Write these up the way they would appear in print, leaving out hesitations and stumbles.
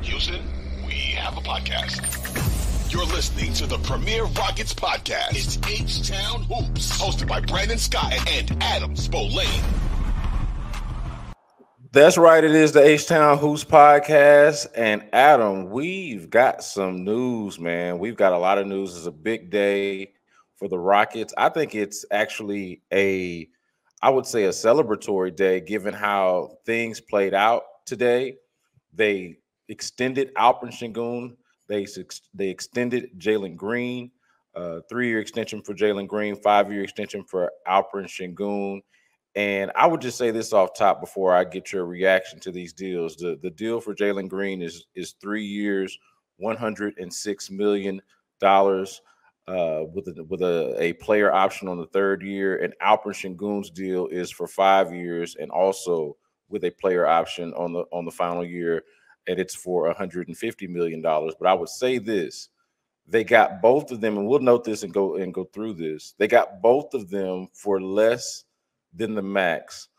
Houston, we have a podcast. You're listening to the Premier Rockets podcast. It's H-Town Hoops, hosted by Brandon Scott and Adam Spolane. That's right. It is the H-Town Hoops podcast. And Adam, we've got some news, man. We've got a lot of news. It's a big day for the Rockets. I think it's actually I would say a celebratory day, given how things played out today. They extended Alperen Sengun. They extended Jalen Green, 3-year extension for Jalen Green, 5-year extension for Alperen Sengun. And I would just say this off top before I get your reaction to these deals. The deal for Jalen Green is 3 years, $106 million with a player option on the 3rd year. And Alperen Sengun's deal is for 5 years and also with a player option on the final year, and it's for $150 million. But I would say this: they got both of them, and we'll note this and go through this. They got both of them for less than the max,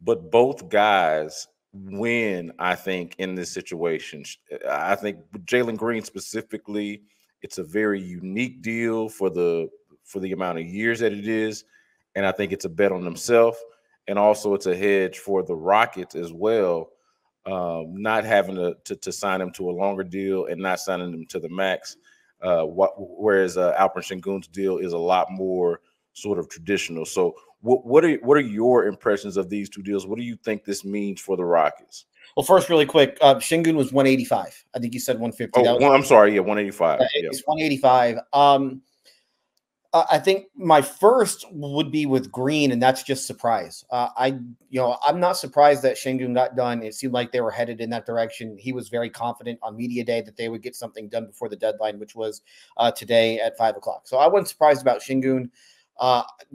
but both guys win, I think, in this situation. I think Jalen Green specifically, it's a very unique deal for the amount of years that it is, and I think it's a bet on themselves, and also it's a hedge for the Rockets as well, not having to sign him to a longer deal and not signing him to the max, whereas Alperen Sengun's deal is a lot more sort of traditional. So what are your impressions of these two deals? What do you think this means for the Rockets? Well, first, really quick, Sengun was 185. I think you said 150. I'm sorry. Yeah, 185. It's 185. I think my first would be with Green, and that's just surprise. I'm not surprised that Sengun got done. It seemed like they were headed in that direction. He was very confident on media day that they would get something done before the deadline, which was today at 5:00. So I wasn't surprised about Sengun.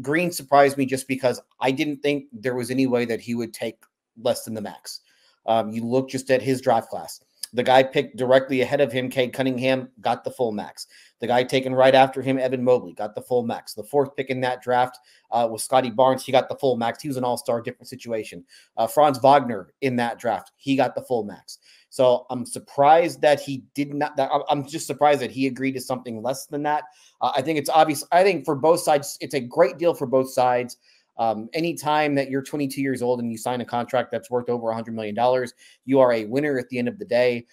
Green surprised me just because I didn't think there was any way that he would take less than the max. You look just at his draft class. The guy picked directly ahead of him, Cade Cunningham, got the full max. The guy taken right after him, Evan Mobley, got the full max. The 4th pick in that draft was Scotty Barnes. He got the full max. He was an all-star, different situation. Franz Wagner in that draft, he got the full max. So I'm surprised that he did not. I'm just surprised that he agreed to something less than that. I think it's obvious. I think for both sides, it's a great deal for both sides. Anytime that you're 22 years old and you sign a contract that's worth over $100 million, you are a winner at the end of the day.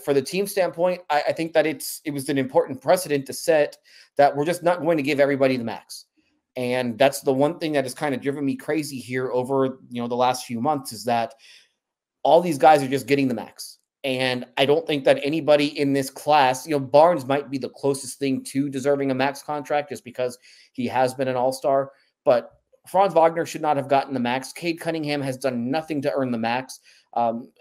For the team standpoint, I think that it was an important precedent to set that we're just not going to give everybody the max. And that's the one thing that has kind of driven me crazy here over, the last few months, is that all these guys are just getting the max. And I don't think that anybody in this class, Barnes might be the closest thing to deserving a max contract just because he has been an all-star. But Franz Wagner should not have gotten the max. Cade Cunningham has done nothing to earn the max.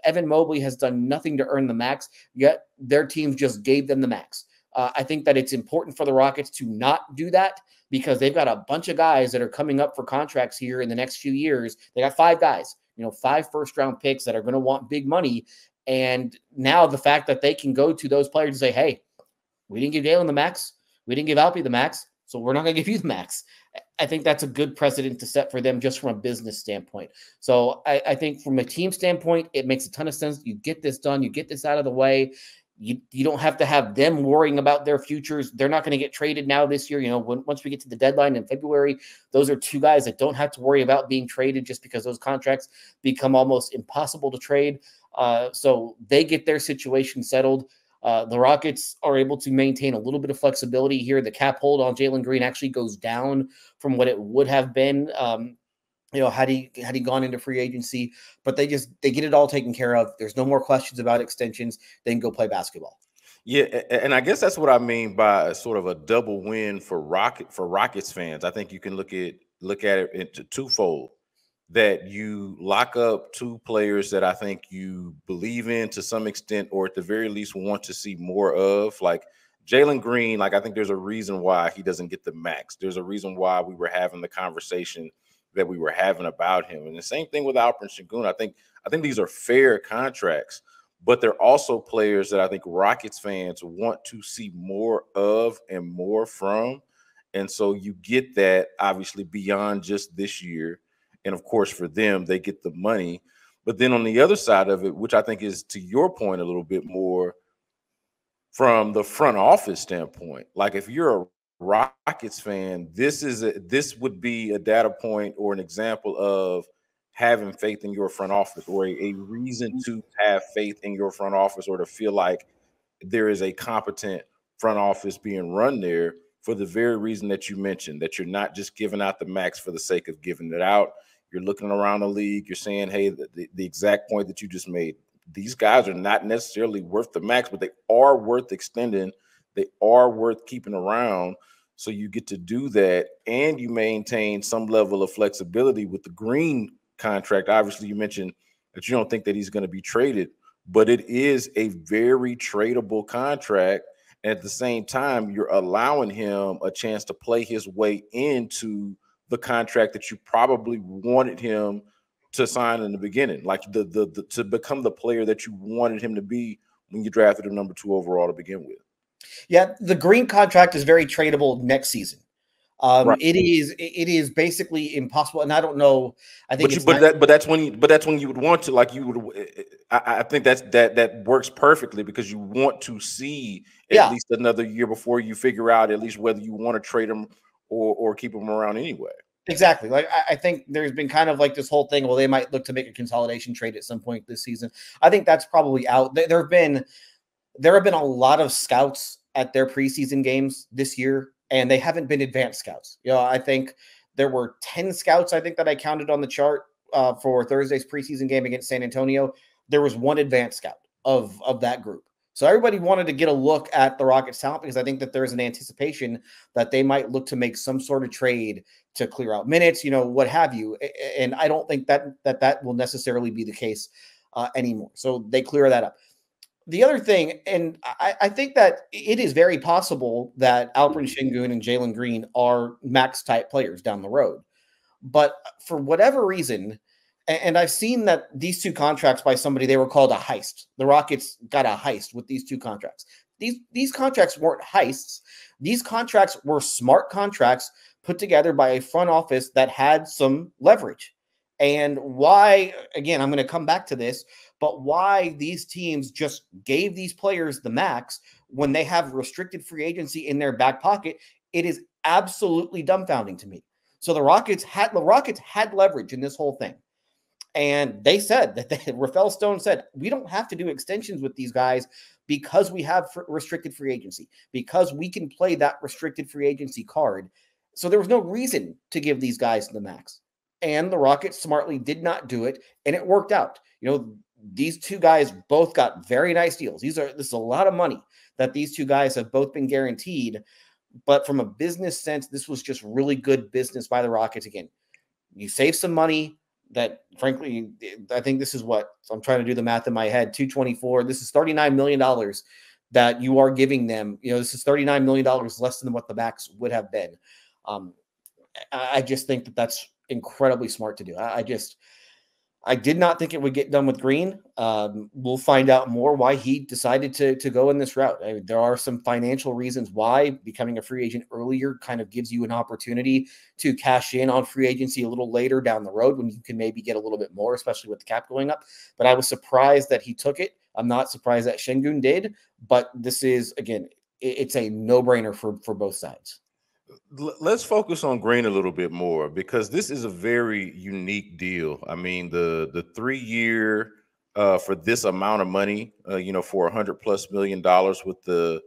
Evan Mobley has done nothing to earn the max, yet their teams just gave them the max. I think that it's important for the Rockets to not do that because they've got a bunch of guys that are coming up for contracts here in the next few years. They got 5 guys, 5 first-round picks that are going to want big money. And now the fact that they can go to those players and say, hey, we didn't give Jalen the max. We didn't give Alpy the max. So we're not going to give you the max. I think that's a good precedent to set for them just from a business standpoint. So I think from a team standpoint, it makes a ton of sense. You get this done. You get this out of the way. You don't have to have them worrying about their futures. They're not going to get traded now this year. Once we get to the deadline in February, those are 2 guys that don't have to worry about being traded just because those contracts become almost impossible to trade. So they get their situation settled. The Rockets are able to maintain a little bit of flexibility here. The cap hold on Jalen Green actually goes down from what it would have been, had he gone into free agency. But they get it all taken care of. There's no more questions about extensions. They can go play basketball. Yeah, and I guess that's what I mean by sort of a double win for Rockets fans. I think you can look at it into twofold. That you lock up 2 players that I think you believe in to some extent, or at the very least want to see more of. Like Jalen Green, I think there's a reason why he doesn't get the max. There's a reason why we were having the conversation that we were having about him. And the same thing with Alperen Sengun. I think these are fair contracts, but they're also players that I think Rockets fans want to see more of and more from. And so you get that obviously beyond just this year. And of course, for them, they get the money. But then on the other side of it, which I think is to your point a little bit more from the front office standpoint, like if you're a Rockets fan, this would be a data point or an example of having faith in your front office, or a reason to have faith in your front office, or to feel like there is a competent front office being run there, for the very reason that you mentioned, that you're not just giving out the max for the sake of giving it out. You're looking around the league, you're saying, hey, the exact point that you just made, these guys are not necessarily worth the max, but they are worth extending. They are worth keeping around. So you get to do that, and you maintain some level of flexibility with the Green contract. Obviously, you mentioned that you don't think that he's going to be traded, but it is a very tradable contract. And at the same time, you're allowing him a chance to play his way into the contract that you probably wanted him to sign in the beginning, like the to become the player that you wanted him to be when you drafted him number 2 overall to begin with. Yeah, the Green contract is very tradable next season. Right. It is basically impossible, and I don't know. I think, but that's when you would want to, like, you would. I think that works perfectly, because you want to see at least another year before you figure out at least whether you want to trade him or keep him around anyway. Exactly. Like, I think there's been kind of like this whole thing. Well, they might look to make a consolidation trade at some point this season. I think that's probably out. There have been a lot of scouts at their preseason games this year, and they haven't been advanced scouts. I think there were 10 scouts, I think, that I counted on the chart for Thursday's preseason game against San Antonio. There was one advanced scout of that group. So everybody wanted to get a look at the Rockets' talent, because I think that there's an anticipation that they might look to make some sort of trade to clear out minutes, what have you. And I don't think that will necessarily be the case anymore. So they clear that up. The other thing, and I think that it is very possible that Alperen Sengun and Jalen Green are max type players down the road. But for whatever reason, and I've seen that these 2 contracts by somebody, they were called a heist. The Rockets got a heist with these 2 contracts. These contracts weren't heists. These contracts were smart contracts put together by a front office that had some leverage. And why, again, I'm going to come back to this, but why these teams just gave these players the max when they have restricted free agency in their back pocket, it is absolutely dumbfounding to me. So the Rockets had leverage in this whole thing. And they said that Rafael Stone said, we don't have to do extensions with these guys because we have restricted free agency, because we can play that restricted free agency card. So there was no reason to give these guys the max. And the Rockets smartly did not do it, and it worked out. These 2 guys both got very nice deals. This is a lot of money that these 2 guys have both been guaranteed. But from a business sense, this was just really good business by the Rockets. Again, you save some money that, frankly, I think this is what, so I'm trying to do the math in my head, 224. This is $39 million that you are giving them. This is $39 million less than what the max would have been. I just think that that's incredibly smart to do. I did not think it would get done with Green. We'll find out more why he decided to go in this route. I mean, there are some financial reasons why becoming a free agent earlier kind of gives you an opportunity to cash in on free agency a little later down the road when you can maybe get a little bit more, especially with the cap going up. But I was surprised that he took it. I'm not surprised that Sengun did, but this is, again, it's a no-brainer for both sides. Let's focus on Green a little bit more, because this is a very unique deal. I mean, the 3-year for this amount of money, for $100+ million with the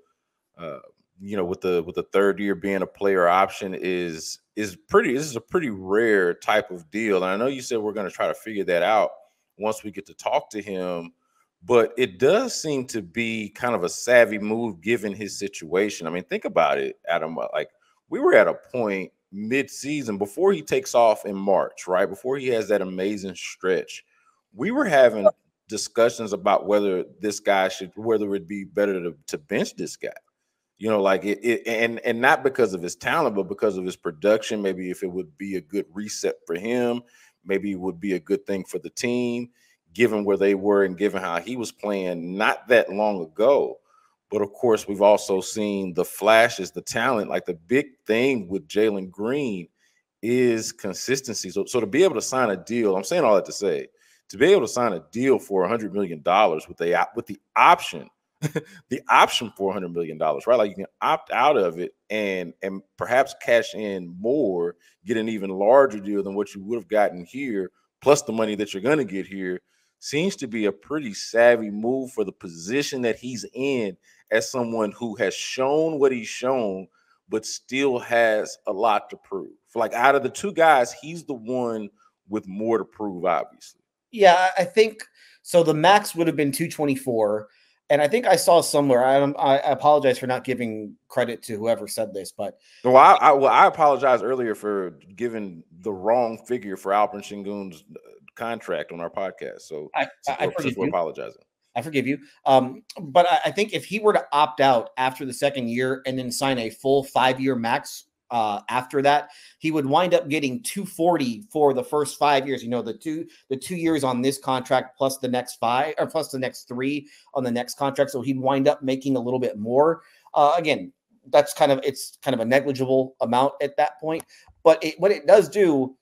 with the 3rd year being a player option is a pretty rare type of deal. And I know you said we're going to try to figure that out once we get to talk to him, but it does seem to be kind of a savvy move given his situation. I mean, think about it, Adam. Like, we were at a point mid-season before he takes off in March, right? Before he has that amazing stretch, we were having discussions about whether it'd be better to bench this guy. And not because of his talent, but because of his production. Maybe if it would be a good reset for him, maybe it would be a good thing for the team, given where they were and given how he was playing not that long ago. But of course, we've also seen the flashes, the talent. Like, the big thing with Jalen Green is consistency. So to be able to sign a deal, I'm saying all that to say, to be able to sign a deal for $100 million with the option, the option for $100 million, right? Like you can opt out of it and perhaps cash in more, get an even larger deal than what you would have gotten here, plus the money that you're going to get here. Seems to be a pretty savvy move for the position that he's in, as someone who has shown what he's shown, but still has a lot to prove. Like out of the two guys, he's the one with more to prove, obviously. Yeah, I think so. The max would have been 224. And I think I saw somewhere, I apologize for not giving credit to whoever said this, but well, I apologize earlier for giving the wrong figure for Alperen Sengun's contract on our podcast. So since we're apologizing. I forgive you. But I think if he were to opt out after the second year and then sign a full 5-year max after that, he would wind up getting 240 for the first 5 years. You know, the two years on this contract plus the next 5 or plus the next 3 on the next contract. So he'd wind up making a little bit more. Again, it's kind of a negligible amount at that point. But what it does do,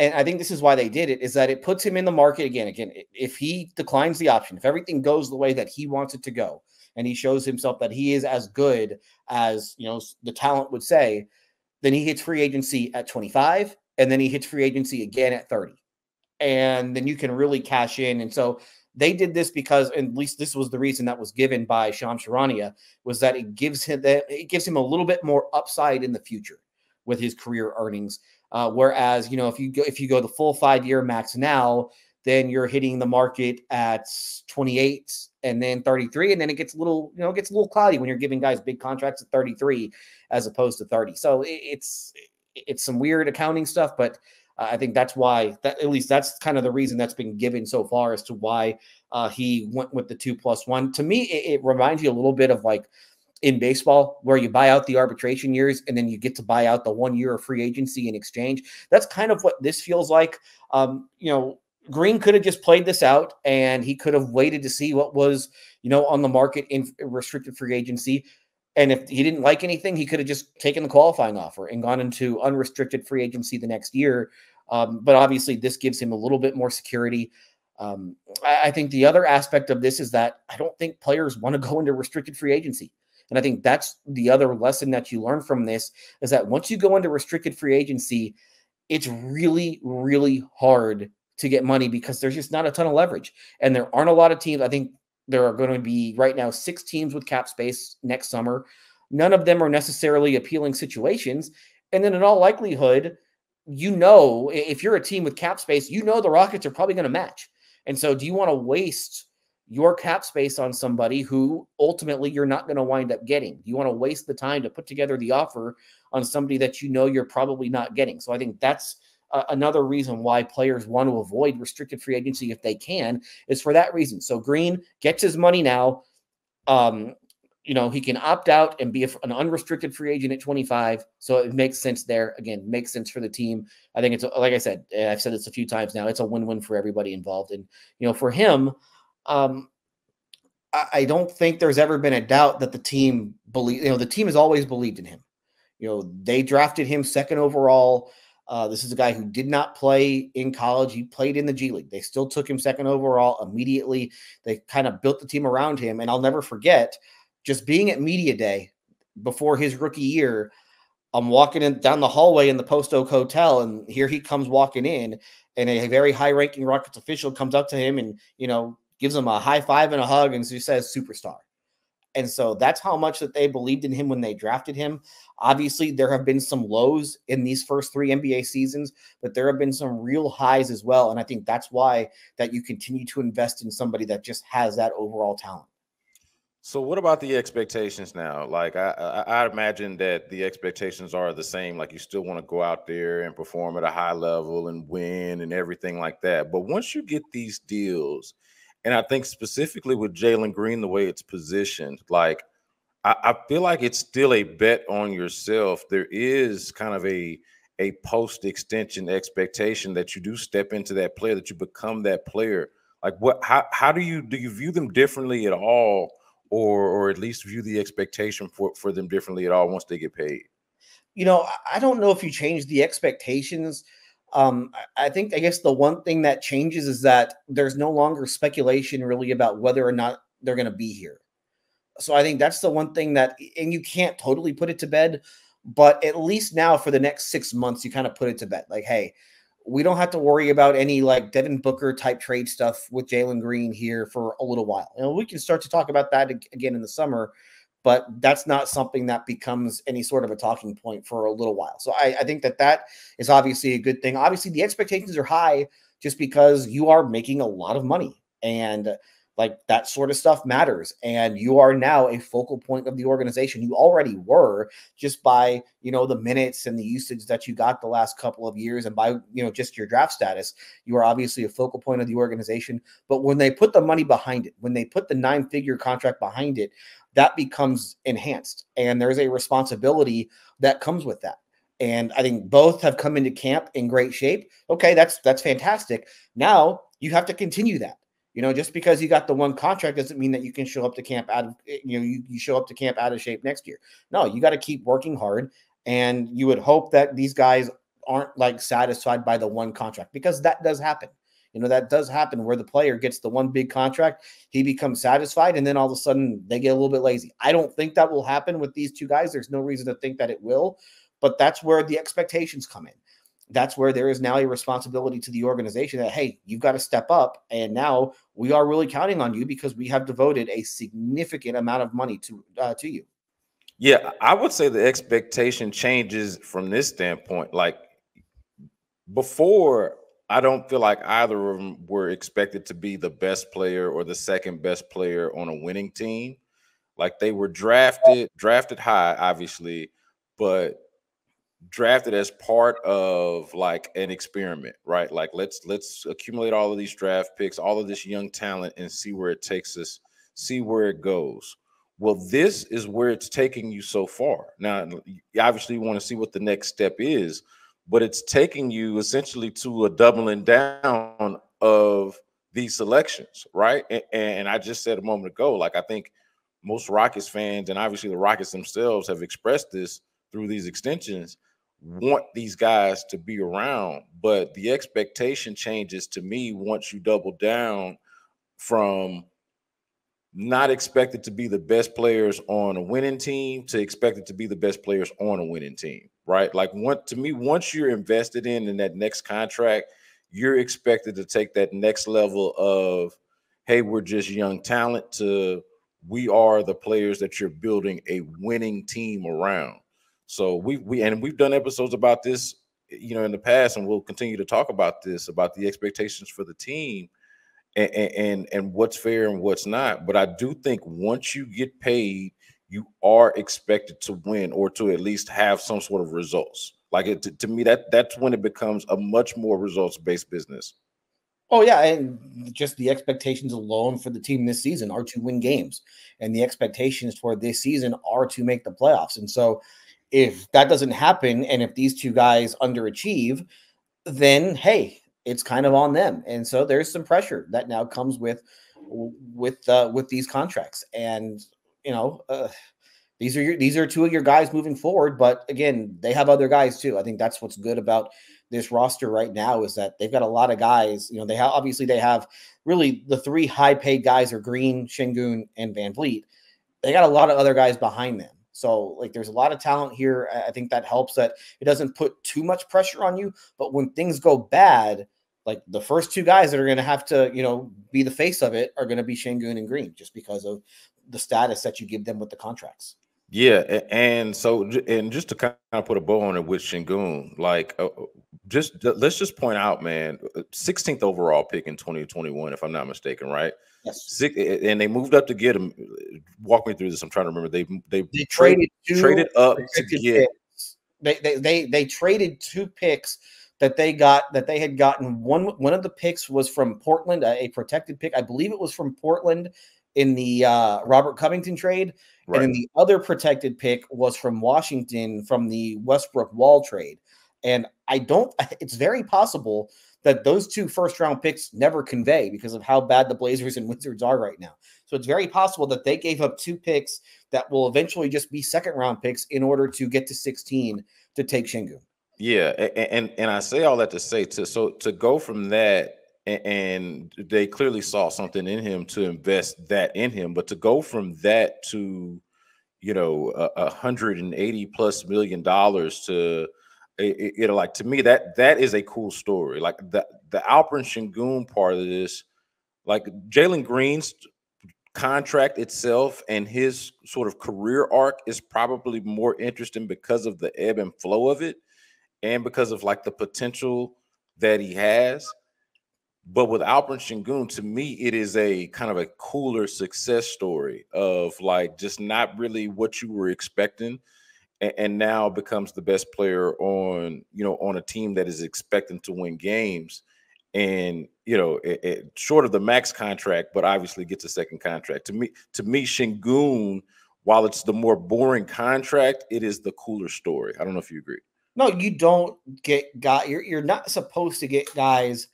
and I think this is why they did it, is that it puts him in the market again. If he declines the option, if everything goes the way that he wants it to go, and he shows himself that he is as good as, you know, the talent would say, then he hits free agency at 25, and then he hits free agency again at 30. And then you can really cash in. And so they did this because, at least this was the reason that was given by Shams Charania, was that it gives him a little bit more upside in the future with his career earnings. Whereas, you know, if you go the full 5-year max now, then you're hitting the market at 28 and then 33, and then it gets a little cloudy when you're giving guys big contracts at 33 as opposed to 30. So it's some weird accounting stuff, but I think that's why at least that's kind of the reason that's been given so far as to why he went with the 2+1. To me, it reminds you a little bit of like in baseball, where you buy out the arbitration years and then you get to buy out the 1 year of free agency in exchange. That's kind of what this feels like. You know, Green could have just played this out and he could have waited to see what was, you know, on the market in restricted free agency. And if he didn't like anything, he could have just taken the qualifying offer and gone into unrestricted free agency the next year. But obviously this gives him a little bit more security. I think the other aspect of this is that I don't think players want to go into restricted free agency. And I think that's the other lesson that you learn from this, is that once you go into restricted free agency, it's really, really hard to get money because there's just not a ton of leverage. And there aren't a lot of teams. I think there are going to be right now 6 teams with cap space next summer. None of them are necessarily appealing situations. And then in all likelihood, you know, if you're a team with cap space, you know the Rockets are probably going to match. And so do you want to waste your cap space on somebody who ultimately you're not going to wind up getting? You want to waste the time to put together the offer on somebody that you know you're probably not getting. So I think that's another reason why players want to avoid restricted free agency if they can, is for that reason. So Green gets his money now. You know, he can opt out and be an unrestricted free agent at 25. So it makes sense there. Again, makes sense for the team. I think it's, like I said, I've said this a few times now, it's a win-win for everybody involved. And, you know, for him, I don't think there's ever been a doubt that the team the team has always believed in him. You know, they drafted him 2nd overall. This is a guy who did not play in college. He played in the G League. They still took him 2nd overall immediately. They kind of built the team around him. And I'll never forget just being at media day before his rookie year. I'm walking down the hallway in the Post Oak Hotel, and here he comes walking in, and a very high-ranking Rockets official comes up to him and, you know, gives him a high five and a hug and he says superstar. And so that's how much that they believed in him when they drafted him. Obviously, there have been some lows in these first 3 NBA seasons, but there have been some real highs as well. And I think that's why that you continue to invest in somebody that just has that overall talent. So what about the expectations now? Like I imagine that the expectations are the same. Like you still want to go out there and perform at a high level and win and everything like that. But once you get these deals, and I think specifically with Jalen Green, the way it's positioned, like I feel like it's still a bet on yourself. There is kind of a post-extension expectation that you do step into that player, that you become that player. Like how do you view them differently at all, or at least view the expectation for them differently at all once they get paid? You know, I don't know if you change the expectations I guess the one thing that changes is that there's no longer speculation really about whether or not they're going to be here. So I think that's the one thing that, and you can't totally put it to bed, but at least now for the next 6 months, you kind of put it to bed. Like, hey, we don't have to worry about any like Devin Booker type trade stuff with Jalen Green here for a little while. We can start to talk about that again in the summer, but that's not something that becomes any sort of a talking point for a little while. So I think that is obviously a good thing. Obviously, the expectations are high just because you are making a lot of money, and like that sort of stuff matters. And you are now a focal point of the organization. You already were, just by, the minutes and the usage that you got the last couple of years, and by, just your draft status, you are obviously a focal point of the organization. But when they put the money behind it, when they put the 9-figure contract behind it, that becomes enhanced. And there's a responsibility that comes with that. And I think both have come into camp in great shape. Okay, that's fantastic. Now you have to continue that. Just because you got the one contract doesn't mean that you can show up to camp out of, you show up to camp out of shape next year. No, you got to keep working hard. And you would hope that these guys aren't like satisfied by the one contract, because that does happen. That does happen where the player gets the one big contract, he becomes satisfied, and then all of a sudden they get a little bit lazy. I don't think that will happen with these two guys. There's no reason to think that it will, but that's where the expectations come in. That's where there is now a responsibility to the organization that, hey, you've got to step up. And now we are really counting on you because we have devoted a significant amount of money to you. Yeah, I would say the expectation changes from this standpoint. Like before, I don't feel like either of them were expected to be the best player or the second best player on a winning team. Like they were drafted high, obviously, but drafted as part of like an experiment, right? Like let's accumulate all of these draft picks, all of this young talent, and see where it takes us, see where it goes. Well, this is where it's taking you so far. Now, obviously, you want to see what the next step is, but it's taking you essentially to a doubling down of these selections, right? And I just said a moment ago, like I think most Rockets fans, and obviously the Rockets themselves, have expressed this through these extensions, want these guys to be around. But the expectation changes to me once you double down from not expected to be the best players on a winning team to expected to be the best players on a winning team, right? Like to me, once you're invested in that next contract, you're expected to take that next level of, hey, we're just young talent, to we are the players that you're building a winning team around. So we've done episodes about this, in the past, and we'll continue to talk about this, about the expectations for the team and what's fair and what's not. But I do think once you get paid, you are expected to win, or to at least have some sort of results. Like to me, that's when it becomes a much more results-based business. Oh, yeah, and just the expectations alone for the team this season are to win games, and the expectations for this season are to make the playoffs. And so if that doesn't happen, and if these two guys underachieve, then hey, it's kind of on them. And so there's some pressure that now comes with these contracts. And these are two of your guys moving forward. But again, they have other guys too. I think that's what's good about this roster right now, is that they've got a lot of guys. They have really the three high paid guys are Green, Sengun, and Van Vliet. They got a lot of other guys behind them. So like there's a lot of talent here. I think that helps, that it doesn't put too much pressure on you. But when things go bad, like the first two guys that are going to have to, be the face of it are going to be Sengun and Green, just because of the status that you give them with the contracts. Yeah. And just to kind of put a bow on it with Sengun, like let's just point out, man, 16th overall pick in 2021, if I'm not mistaken, right? Yes. And they moved up to get him. Walk me through this. I'm trying to remember. They traded up to get. They traded two picks that they had gotten. One of the picks was from Portland, a protected pick. I believe it was from Portland in the Robert Covington trade. Right. And then the other protected pick was from Washington from the Westbrook Wall trade. And it's very possible that those two first-round picks never convey because of how bad the Blazers and Wizards are right now. So it's very possible that they gave up two picks that will eventually just be second-round picks in order to get to 16 to take Sengun. Yeah, and I say all that to say to go from that, and they clearly saw something in him to invest that in him, but to go from that to $180+ million to like, to me, that is a cool story. Like the Alperen Şengün part of this, like Jalen Green's contract itself and his sort of career arc is probably more interesting because of the ebb and flow of it and because of like the potential that he has. But with Alperen Şengün, to me, it is a kind of a cooler success story of like just not really what you were expecting, and now becomes the best player on a team that is expecting to win games. And short of the max contract, but obviously gets a second contract. To me, Şengün, while it's the more boring contract, it is the cooler story. I don't know if you agree. No, you don't get you're not supposed to get guys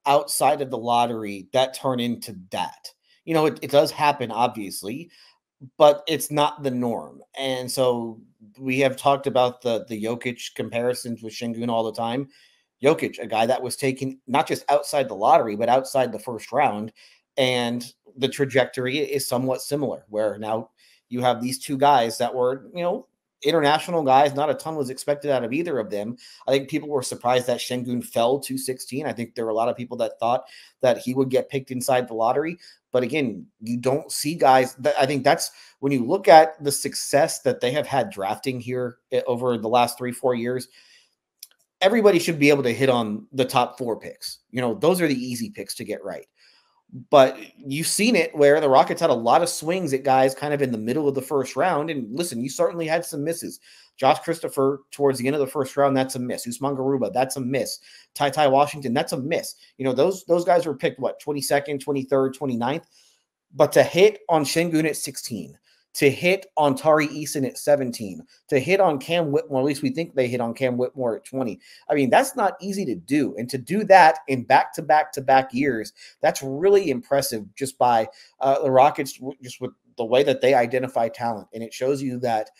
outside of the lottery that turn into that. It does happen, obviously, but it's not the norm. And so we have talked about the Jokic comparisons with Şengün all the time. Jokic, a guy that was taken not just outside the lottery, but outside the first round. And the trajectory is somewhat similar, where now you have these two guys that were, international guys. Not a ton was expected out of either of them. I think people were surprised that Şengün fell to 16. I think there were a lot of people that thought that he would get picked inside the lottery. But again, you don't see guys that, I think that's when you look at the success that they have had drafting here over the last 3-4 years. Everybody should be able to hit on the top 4 picks. Those are the easy picks to get right. But you've seen it where the Rockets had a lot of swings at guys kind of in the middle of the first round. And listen, you certainly had some misses. Josh Christopher towards the end of the first round, that's a miss. Usman Garuba, that's a miss. Ty Washington, that's a miss. Those guys were picked, 22nd, 23rd, 29th. But to hit on Şengün at 16, to hit on Tari Eason at 17, to hit on Cam Whitmore, at least we think they hit on Cam Whitmore at 20. I mean, that's not easy to do. And to do that in back-to-back years, that's really impressive just by the Rockets, just with the way that they identify talent. And it shows you that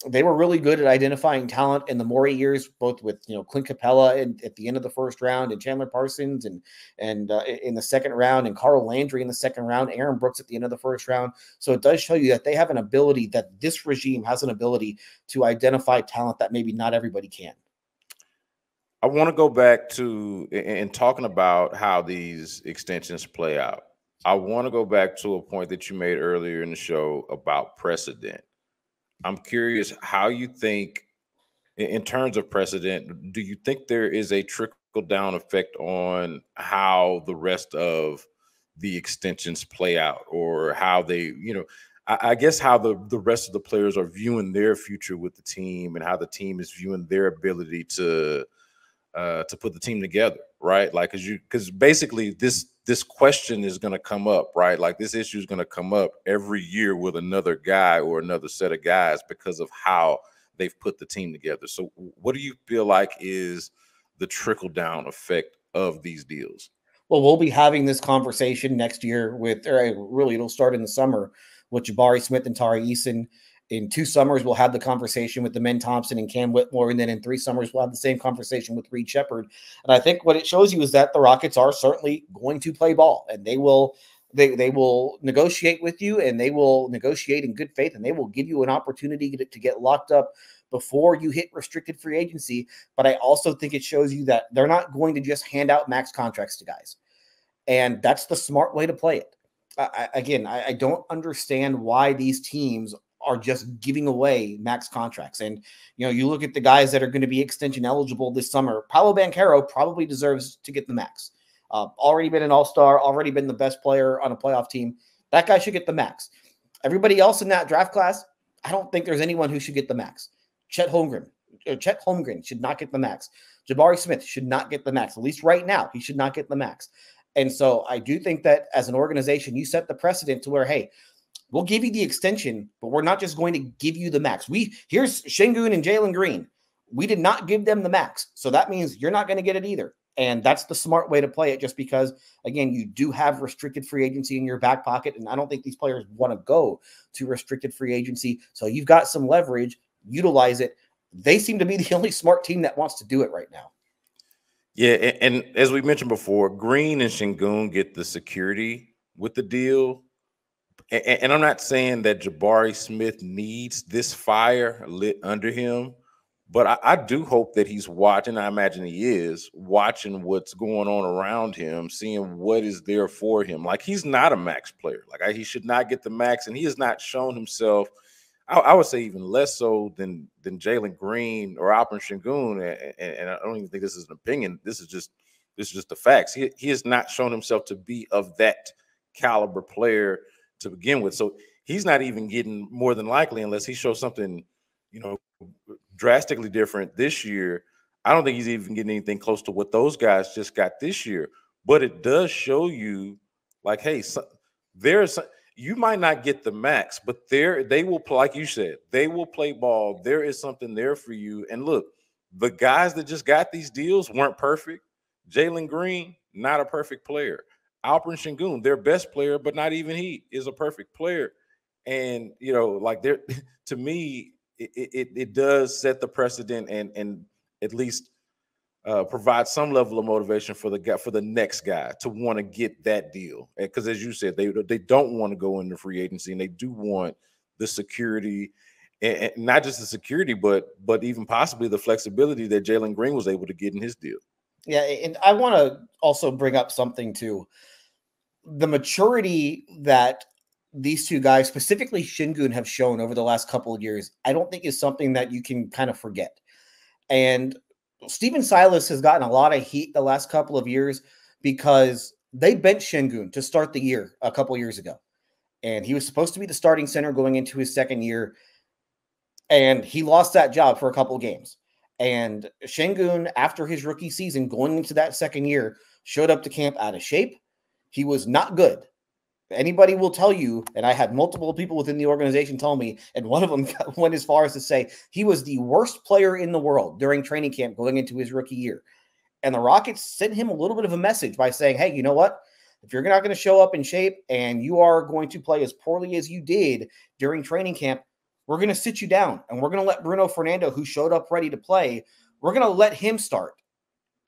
they were really good at identifying talent in the Morey years, both with Clint Capella at the end of the first round, and Chandler Parsons and in the second round, and Carl Landry in the second round, Aaron Brooks at the end of the first round. So it does show you that they have an ability, that this regime has an ability to identify talent that maybe not everybody can. I want to go back to and talking about how these extensions play out. I want to go back to a point that you made earlier in the show about precedent. I'm curious how you think, in terms of precedent, do you think there is a trickle-down effect on how the rest of the extensions play out, or how they, I guess how the rest of the players are viewing their future with the team, and how the team is viewing their ability to put the team together, right? Like, because basically this question is going to come up, right? Like, this issue is going to come up every year with another guy or another set of guys because of how they've put the team together. So what do you feel like is the trickle-down effect of these deals? Well, we'll be having this conversation next year really it'll start in the summer with Jabari Smith and Tari Eason. In 2 summers, we'll have the conversation with Amen Thompson and Cam Whitmore. And then in 3 summers, we'll have the same conversation with Reed Sheppard. And I think what it shows you is that the Rockets are certainly going to play ball, and they will negotiate with you, and they will negotiate in good faith, and they will give you an opportunity to get locked up before you hit restricted free agency. But I also think it shows you that they're not going to just hand out max contracts to guys. And that's the smart way to play it. I don't understand why these teams are just giving away max contracts. And, you look at the guys that are going to be extension eligible this summer. Paolo Banchero probably deserves to get the max. Already been an all-star, already been the best player on a playoff team. That guy should get the max. Everybody else in that draft class, I don't think there's anyone who should get the max. Chet Holmgren should not get the max. Jabari Smith should not get the max. At least right now, he should not get the max. And so I do think that as an organization, you set the precedent to where, hey, we'll give you the extension, but we're not just going to give you the max. Here's Şengün and Jalen Green. We did not give them the max. So that means you're not going to get it either. And that's the smart way to play it, just because, again, you do have restricted free agency in your back pocket. And I don't think these players want to go to restricted free agency. So you've got some leverage, utilize it. they seem to be the only smart team that wants to do it right now. Yeah, and as we mentioned before, Green and Şengün get the security with the deal. And I'm not saying that Jabari Smith needs this fire lit under him, but I do hope that he's watching. I imagine he is watching what's going on around him, seeing what is there for him. Like, he's not a max player. Like, he should not get the max, and he has not shown himself. I would say even less so than Jalen Green or Alperen Şengün, and I don't even think this is an opinion. This is just the facts. He has not shown himself to be of that caliber player to begin with. So he's not even getting, more than likely, unless he shows something, drastically different this year. I don't think he's even getting anything close to what those guys just got this year. But it does show you, like, hey, you might not get the max, but they will play, like you said, they will play ball. There is something there for you. And look, the guys that just got these deals weren't perfect. Jalen Green, not a perfect player. Alperen Şengün, their best player, but not even he is a perfect player. And, to me, it does set the precedent and at least provide some level of motivation for the next guy to want to get that deal. Because as you said, they don't want to go into free agency, and they do want the security, and not just the security, but even possibly the flexibility that Jalen Green was able to get in his deal. Yeah, and I want to also bring up something too. The maturity that these two guys, specifically Şengün, have shown over the last couple of years, I don't think is something that you can kind of forget. And Stephen Silas has gotten a lot of heat the last couple of years because they benched Şengün to start the year a couple of years ago. And he was supposed to be the starting center going into his second year. And he lost that job for a couple of games. And Şengün, after his rookie season, going into that second year, showed up to camp out of shape. He was not good. Anybody will tell you, and I had multiple people within the organization tell me, and one of them went as far as to say he was the worst player in the world during training camp going into his rookie year. And the Rockets sent him a little bit of a message by saying, hey, you know what? If you're not going to show up in shape and you are going to play as poorly as you did during training camp, we're going to sit you down, and we're going to let Bruno Fernando, who showed up ready to play, we're going to let him start.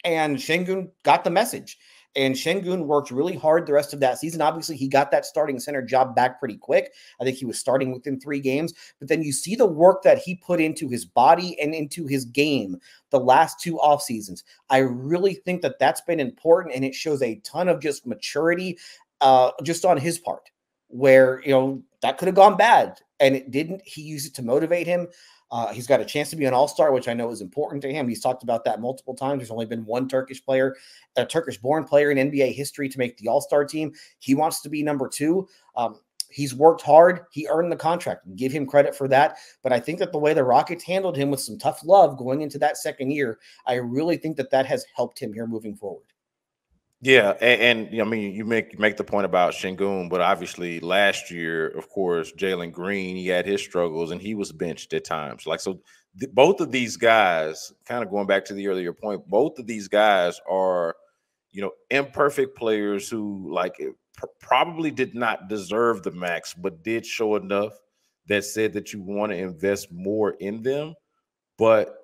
And Şengün got the message. And Şengün worked really hard the rest of that season. Obviously, he got that starting center job back pretty quick. I think he was starting within 3 games. But then you see the work that he put into his body and into his game the last 2 off seasons. I really think that that's been important, and it shows a ton of just maturity just on his part, where, that could have gone bad, and it didn't. He used it to motivate him. He's got a chance to be an all-star, which I know is important to him. He's talked about that multiple times. There's only been one a Turkish-born player in NBA history to make the all-star team. He wants to be number 2. He's worked hard. He earned the contract. Give him credit for that. But I think that the way the Rockets handled him with some tough love going into that second year, I really think that has helped him here moving forward. Yeah, and I mean, you make the point about Şengün, but obviously last year, of course, Jalen Green, he had his struggles and he was benched at times. Both of these guys, kind of going back to the earlier point, both of these guys are, imperfect players who probably did not deserve the max, but did show enough that said that you want to invest more in them, but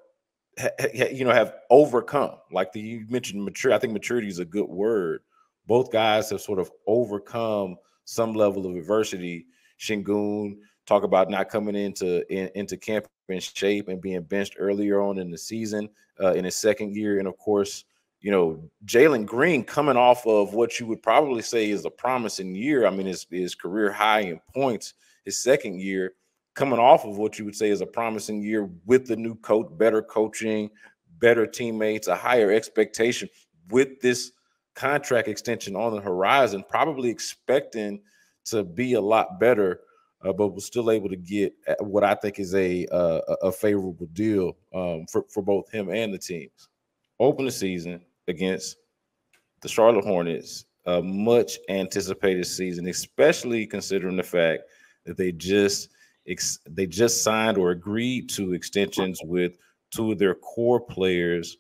have overcome, you mentioned mature. I think maturity is a good word. Both guys have sort of overcome some level of adversity. Şengün, talk about not coming into camp in shape and being benched earlier on in the season in his second year. And of course, Jalen Green coming off of what you would probably say is a promising year. I mean, his career high in points, his second year, coming off of what you would say is a promising year with the new coach, better coaching, better teammates, a higher expectation with this contract extension on the horizon, probably expecting to be a lot better, but was still able to get what I think is a favorable deal for both him and the teams. Open the season against the Charlotte Hornets, a much anticipated season, especially considering the fact that they just signed or agreed to extensions with 2 of their core players.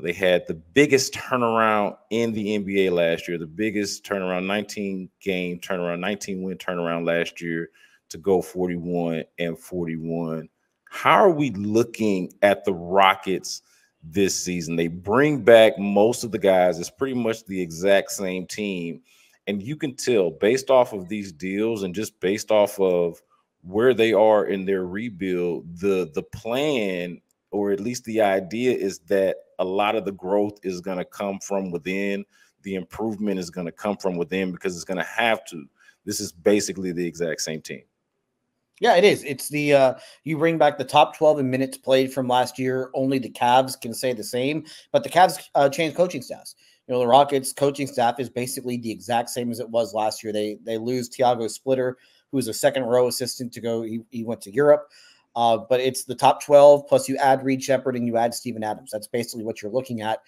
They had the biggest turnaround in the NBA last year, the biggest turnaround, 19-game turnaround, 19-win turnaround last year to go 41-41. How are we looking at the Rockets this season? They bring back most of the guys. It's pretty much the exact same team. And you can tell based off of these deals and just based off of where they are in their rebuild, the plan, or at least the idea, is that a lot of the growth is going to come from within. The improvement is going to come from within because it's going to have to. This is basically the exact same team. Yeah, it is. It's the you bring back the top 12 in minutes played from last year. Only the Cavs can say the same, but the Cavs changed coaching staffs. You know, the Rockets coaching staff is basically the exact same as it was last year. They lose Tiago Splitter, who was a second row assistant to go. He went to Europe. But it's the top 12, plus you add Reed Shepherd and you add Steven Adams. That's basically what you're looking at.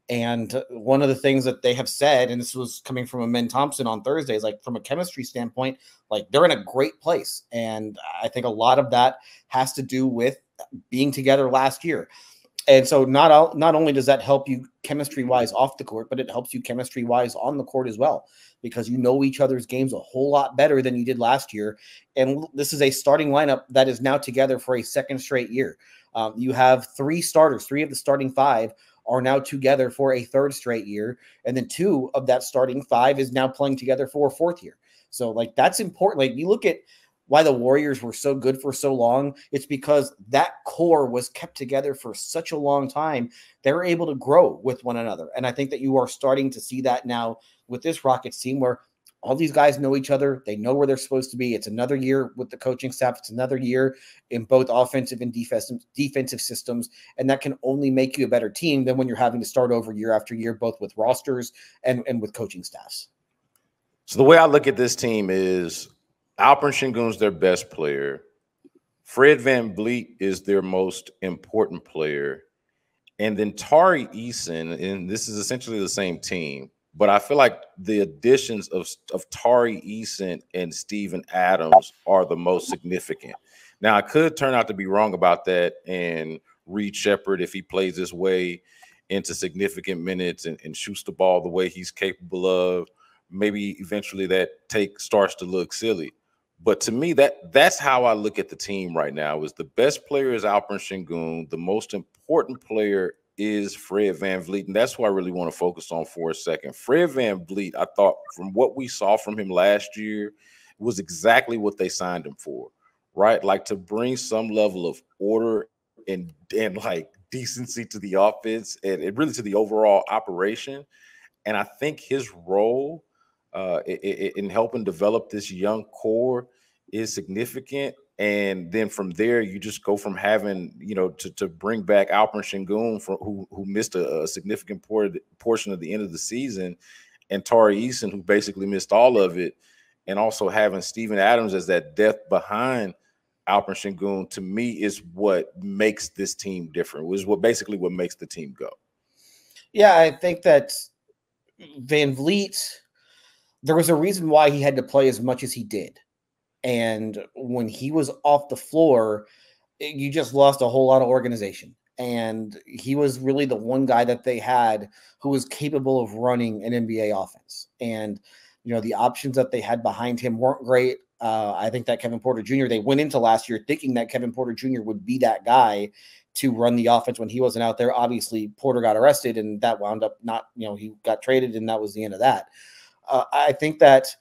And one of the things that they have said, and this was coming from Amen Thompson on Thursday, is like from a chemistry standpoint, like they're in a great place. And I think a lot of that has to do with being together last year. And so not only does that help you chemistry-wise off the court, but it helps you chemistry-wise on the court as well, because you know each other's games a whole lot better than you did last year. And this is a starting lineup that is now together for a second straight year. You have three starters. Three of the starting five are now together for a third straight year. And then two of that starting five is now playing together for a fourth year. So, like, that's important. Like, you look at why the Warriors were so good for so long. It's because that core was kept together for such a long time. They were able to grow with one another. And I think that you are starting to see that now with this Rockets team, where all these guys know each other. They know where they're supposed to be. It's another year with the coaching staff. It's another year in both offensive and defensive systems. And that can only make you a better team than when you're having to start over year after year, both with rosters and with coaching staffs. So the way I look at this team is Alperen Sengun's their best player. Fred VanVleet is their most important player. And then Tari Eason, and this is essentially the same team, but I feel like the additions of Tari Eason and Steven Adams are the most significant. Now, I could turn out to be wrong about that, and Reed Shepherd, if he plays his way into significant minutes and shoots the ball the way he's capable of, maybe eventually that take starts to look silly. But to me, that's how I look at the team right now. Is the best player is Alperen Sengun. The most important player is Fred VanVleet, and that's who I really want to focus on for a second. Fred VanVleet, I thought from what we saw from him last year, was exactly what they signed him for, right? Like to bring some level of order and like decency to the offense and really to the overall operation. And I think his role in helping develop this young core is significant. And then from there, you just go from having, you know, to bring back Alperen Sengun, who missed a significant portion of the end of the season, and Tari Eason, who basically missed all of it, and also having Steven Adams as that depth behind Alperen Sengun, to me, is what makes this team different. Is what makes the team go. Yeah, I think that VanVleet, there was a reason why he had to play as much as he did. And when he was off the floor, you just lost a whole lot of organization. And he was really the one guy that they had who was capable of running an NBA offense. And, you know, the options that they had behind him weren't great. I think that Kevin Porter Jr., they went into last year thinking that Kevin Porter Jr. would be that guy to run the offense when he wasn't out there. Obviously, Porter got arrested, and that wound up not, you know, he got traded, and that was the end of that. I think that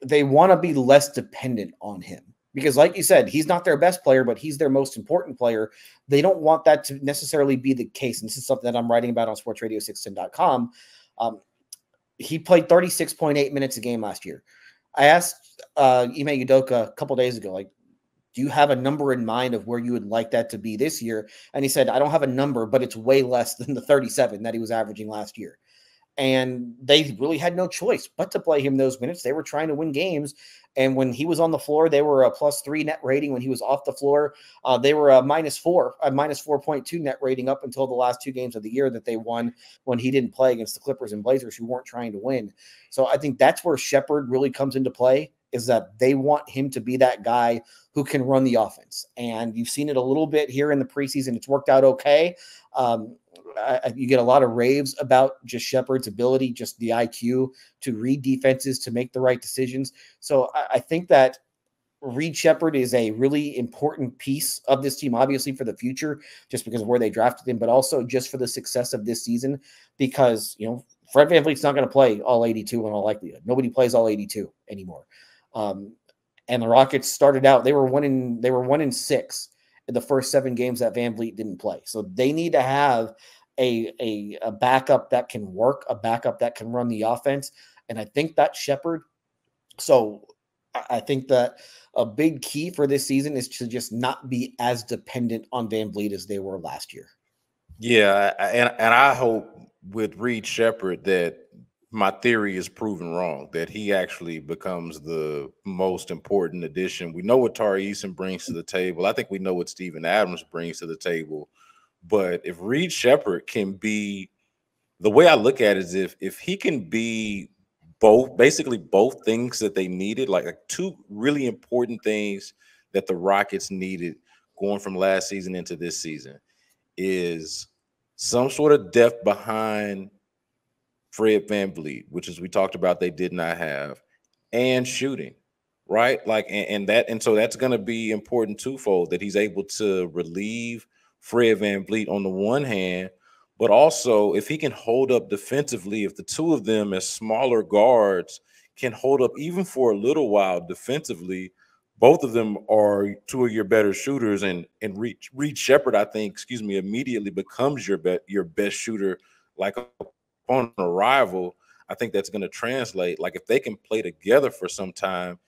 they want to be less dependent on him because, like you said, he's not their best player, but he's their most important player. They don't want that to necessarily be the case. And this is something that I'm writing about on sportsradio610.com. He played 36.8 minutes a game last year. I asked Ime Udoka a couple days ago, like, do you have a number in mind of where you would like that to be this year? And he said, I don't have a number, but it's way less than the 37 that he was averaging last year. And they really had no choice but to play him those minutes. They were trying to win games. And when he was on the floor, they were a +3 net rating. When he was off the floor, they were a -4.2 net rating up until the last two games of the year that they won when he didn't play against the Clippers and Blazers, who weren't trying to win. So I think that's where Shepherd really comes into play, is that they want him to be that guy who can run the offense. And you've seen it a little bit here in the preseason. It's worked out okay. You get a lot of raves about just Shepherd's ability, just the IQ to read defenses, to make the right decisions. So I think that Reed Sheppard is a really important piece of this team, obviously for the future, just because of where they drafted him, but also just for the success of this season, because, Fred VanVleet's not going to play all 82 in all likelihood. Nobody plays all 82 anymore. And the Rockets started out, they were 1-6 in the first 7 games that VanVleet didn't play. So they need to have a backup that can work, a backup that can run the offense. And I think that's Sheppard. So I think that a big key for this season is to just not be as dependent on VanVleet as they were last year. Yeah, and I hope with Reed Sheppard that my theory is proven wrong, that he actually becomes the most important addition. We know what Tari Eason brings to the table. I think we know what Steven Adams brings to the table. But if Reed Sheppard can be, the way I look at it is if he can be basically both things that they needed, like 2 really important things that the Rockets needed going from last season into this season, is some sort of depth behind Fred VanVleet, which, as we talked about, they did not have, and shooting, right? Like, and so that's going to be important twofold, that he's able to relieve Fred VanVleet on the one hand, but also if he can hold up defensively, if the 2 of them as smaller guards can hold up even for a little while defensively, both of them are 2 of your better shooters, and Reed Sheppard, I think, immediately becomes your best shooter, like on arrival. I think that's going to translate. Like, if they can play together for some time,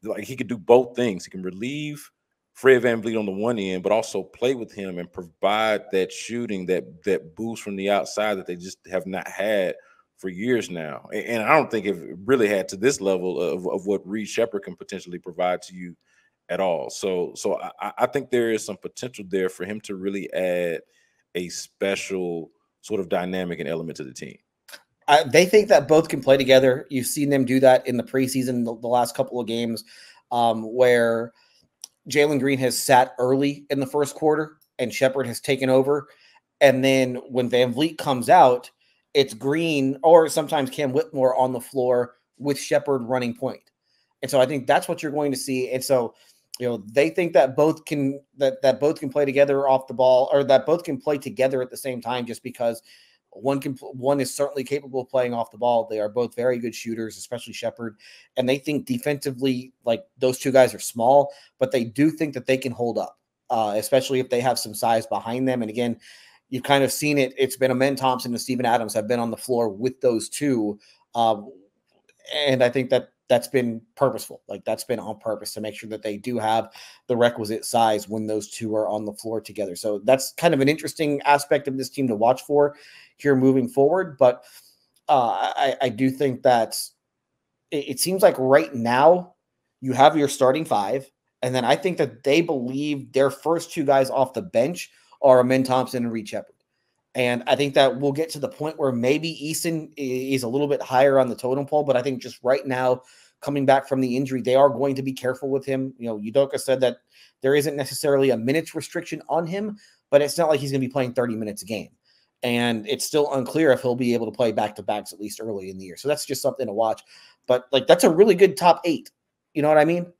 like, he could do both things. He can relieve Fred VanVleet on the one end, but also play with him and provide that shooting, that boost from the outside that they just have not had for years now. And I don't think it really had to this level of what Reed Sheppard can potentially provide to you at all. So I think there is some potential there for him to really add a special sort of dynamic and element to the team. They think that both can play together. You've seen them do that in the preseason, the last couple of games, where Jalen Green has sat early in the first quarter and Sheppard has taken over. And then when VanVleet comes out, it's Green or sometimes Cam Whitmore on the floor with Sheppard running point. And so I think that's what you're going to see. And so, they think that both can play together off the ball, or that both can play together at the same time, just because one is certainly capable of playing off the ball. They are both very good shooters, especially Sheppard. And they think defensively, like, those 2 guys are small, but they do think that they can hold up, especially if they have some size behind them. And again, you've kind of seen it. It's been Amen Thompson and Steven Adams have been on the floor with those 2. And I think that that's been purposeful. Like, that's been on purpose to make sure that they do have the requisite size when those 2 are on the floor together. So that's kind of an interesting aspect of this team to watch for here moving forward. But I do think that it seems like right now you have your starting 5. And then I think that they believe their first 2 guys off the bench are Amen Thompson and Reed Sheppard. And I think that we'll get to the point where maybe Eason is a little bit higher on the totem pole, but I think just right now, coming back from the injury, they are going to be careful with him. Udoka said that there isn't necessarily a minutes restriction on him, but it's not like he's going to be playing 30 minutes a game. And it's still unclear if he'll be able to play back-to-backs at least early in the year. So that's just something to watch. But, like, that's a really good top 8. You know what I mean?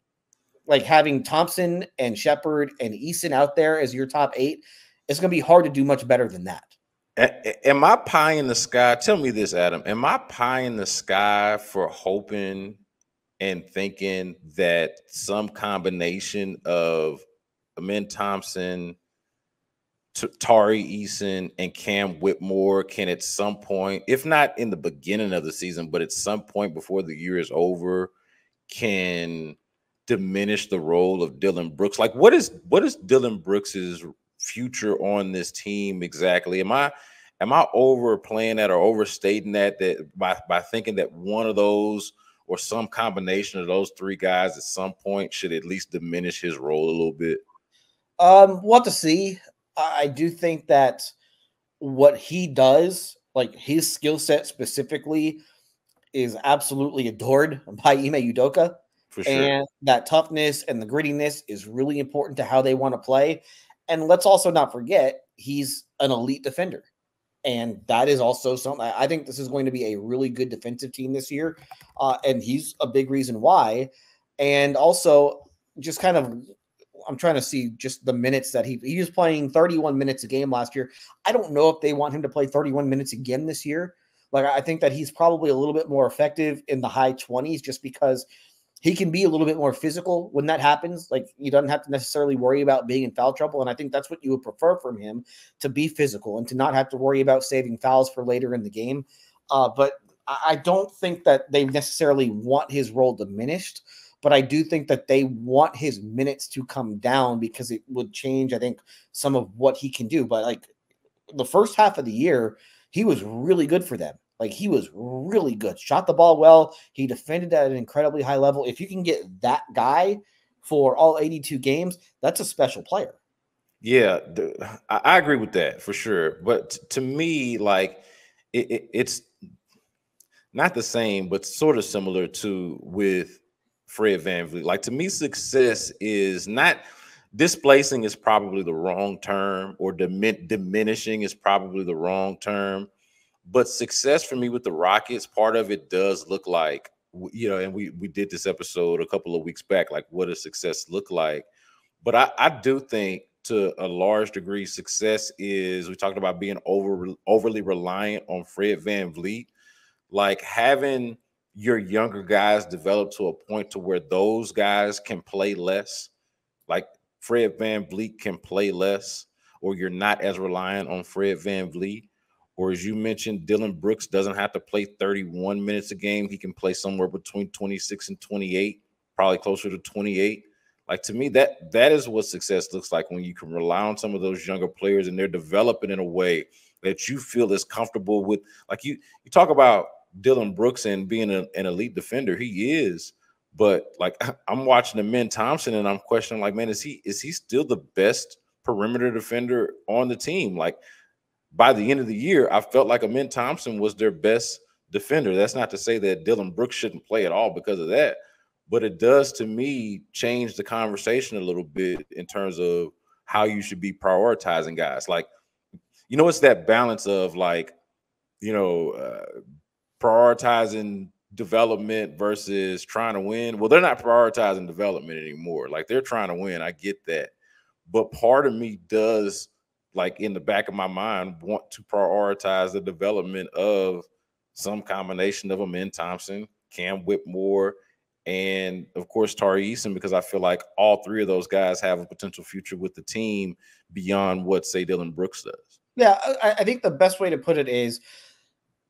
Like, having Thompson and Sheppard and Eason out there as your top 8, it's going to be hard to do much better than that. Am I pie in the sky? Tell me this, Adam. Am I pie in the sky for hoping and thinking that some combination of Amen Thompson, Tari Eason, and Cam Whitmore can at some point, if not in the beginning of the season, but at some point before the year is over, can diminish the role of Dillon Brooks? Like, what is Dillon Brooks's future on this team exactly? Am I overplaying that or overstating that by thinking that one of those or some combination of those 3 guys at some point should at least diminish his role a little bit? We'll have to see. I do think that what he does, like, his skill set specifically, is absolutely adored by Ime Udoka. For sure. And that toughness and the grittiness is really important to how they want to play. And let's also not forget, he's an elite defender. And that is also something. I think this is going to be a really good defensive team this year. And he's a big reason why. And also, just kind of, I'm trying to see just the minutes that he was playing 31 minutes a game last year. I don't know if they want him to play 31 minutes again this year. Like, I think that he's probably a little bit more effective in the high 20s just because he can be a little bit more physical when that happens. Like, he doesn't have to necessarily worry about being in foul trouble. And I think that's what you would prefer from him, to be physical and to not have to worry about saving fouls for later in the game. But I don't think that they necessarily want his role diminished. But I do think that they want his minutes to come down because it would change, I think, some of what he can do. But like the first half of the year, he was really good for them. Like, he was really good. Shot the ball well. He defended at an incredibly high level. If you can get that guy for all 82 games, that's a special player. Yeah, I agree with that for sure. But to me, like, it's not the same, but sort of similar to with Fred VanVleet. Like, to me, success is not displacing is probably the wrong term, or diminishing is probably the wrong term. But success for me with the Rockets, part of it does look like, you know, and we did this episode a couple of weeks back, like, what does success look like? But I do think to a large degree, success is, we talked about being overly reliant on Fred VanVleet, like having your younger guys develop to a point to where those guys can play less, like Fred VanVleet can play less, or you're not as reliant on Fred VanVleet. Or, as you mentioned, Dillon Brooks doesn't have to play 31 minutes a game. He can play somewhere between 26 and 28, probably closer to 28. Like, to me, that is what success looks like, when you can rely on some of those younger players and they're developing in a way that you feel is comfortable with. Like, you talk about Dillon Brooks and being an elite defender. He is. But, like, I'm watching Amen Thompson and I'm questioning, like, man, is he still the best perimeter defender on the team? Like, by the end of the year, I felt like Amen Thompson was their best defender. That's not to say that Dillon Brooks shouldn't play at all because of that, but it does, to me, change the conversation a little bit in terms of how you should be prioritizing guys. Like, you know, it's that balance of, like, you know, prioritizing development versus trying to win. Well, they're not prioritizing development anymore. Like, they're trying to win. I get that. But part of me does, like, in the back of my mind, want to prioritize the development of some combination of Amen Thompson, Cam Whitmore, and, of course, Tari Eason, because I feel like all three of those guys have a potential future with the team beyond what, say, Dillon Brooks does. Yeah, I think the best way to put it is,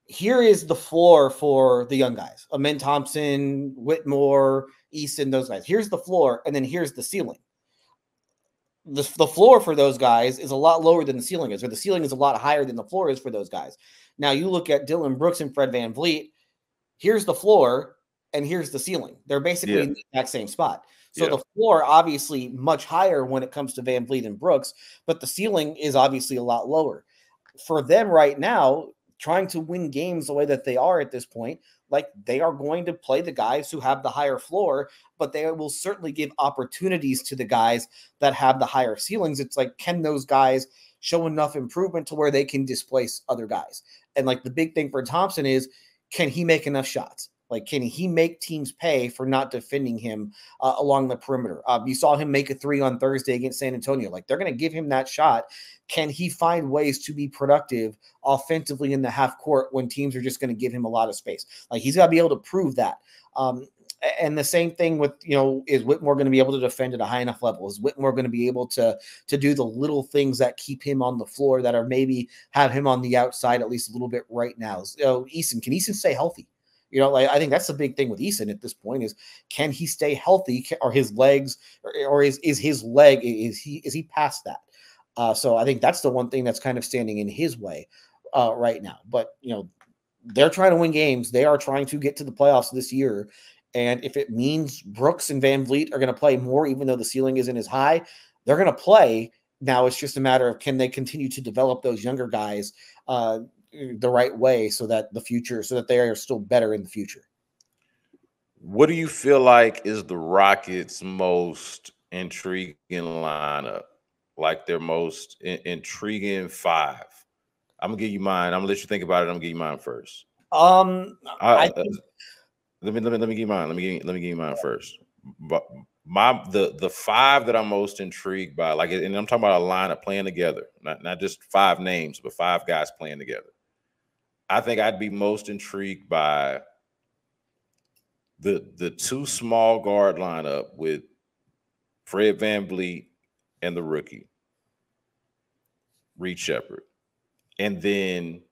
here is the floor for the young guys. Amen Thompson, Whitmore, Eason, those guys. Here's the floor, and then here's the ceiling. The floor for those guys is a lot lower than the ceiling is, or the ceiling is a lot higher than the floor is for those guys. Now, you look at Dillon Brooks and Fred VanVleet, here's the floor and here's the ceiling. They're basically in the exact same spot. So the floor, obviously, much higher when it comes to VanVleet and Brooks, but the ceiling is obviously a lot lower. For them right now, trying to win games the way that they are at this point, like, they are going to play the guys who have the higher floor, but they will certainly give opportunities to the guys that have the higher ceilings. It's like, can those guys show enough improvement to where they can displace other guys? And, like, the big thing for Thompson is, can he make enough shots? Like, can he make teams pay for not defending him along the perimeter? You saw him make a 3 on Thursday against San Antonio. Like, they're going to give him that shot. Can he find ways to be productive offensively in the half court when teams are just going to give him a lot of space? Like, he's got to be able to prove that. And the same thing with, you know, is Whitmore going to be able to defend at a high enough level? Is Whitmore going to be able to do the little things that keep him on the floor, that are maybe have him on the outside at least a little bit right now? Eason, can Eason stay healthy? You know, like, I think that's the big thing with Eason at this point is, can he stay healthy? Or his legs, or is his leg, is he past that? So I think that's the one thing that's kind of standing in his way right now. But, you know, they're trying to win games. They are trying to get to the playoffs this year. And if it means Brooks and VanVleet are going to play more, even though the ceiling isn't as high, they're going to play. Now it's just a matter of, can they continue to develop those younger guys the right way so that they are still better in the future. What do you feel like is the Rockets' most intriguing lineup? Like, their most intriguing 5? I'm gonna give you mine. I'm gonna let you think about it. I'm gonna give you mine first. I think, let me give you mine. Let me give you mine first. But the five that I'm most intrigued by, like, and I'm talking about a lineup playing together, not just five names, but five guys playing together. I think I'd be most intrigued by the two small guard lineup with Fred VanVleet and the rookie Reed Sheppard, and then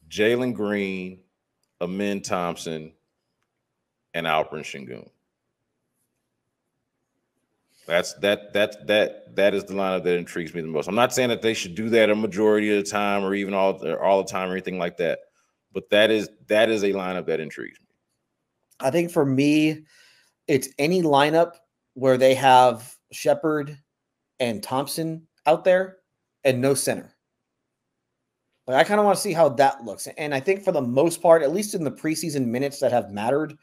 Jalen Green, Amen Thompson, and Alperen Sengun. That is the lineup that intrigues me the most. I'm not saying that they should do that a majority of the time or even all the time or anything like that, but that is a lineup that intrigues me. I think for me, it's any lineup where they have Sheppard and Thompson out there and no center. Like, I kind of want to see how that looks. And I think for the most part, at least in the preseason minutes that have mattered,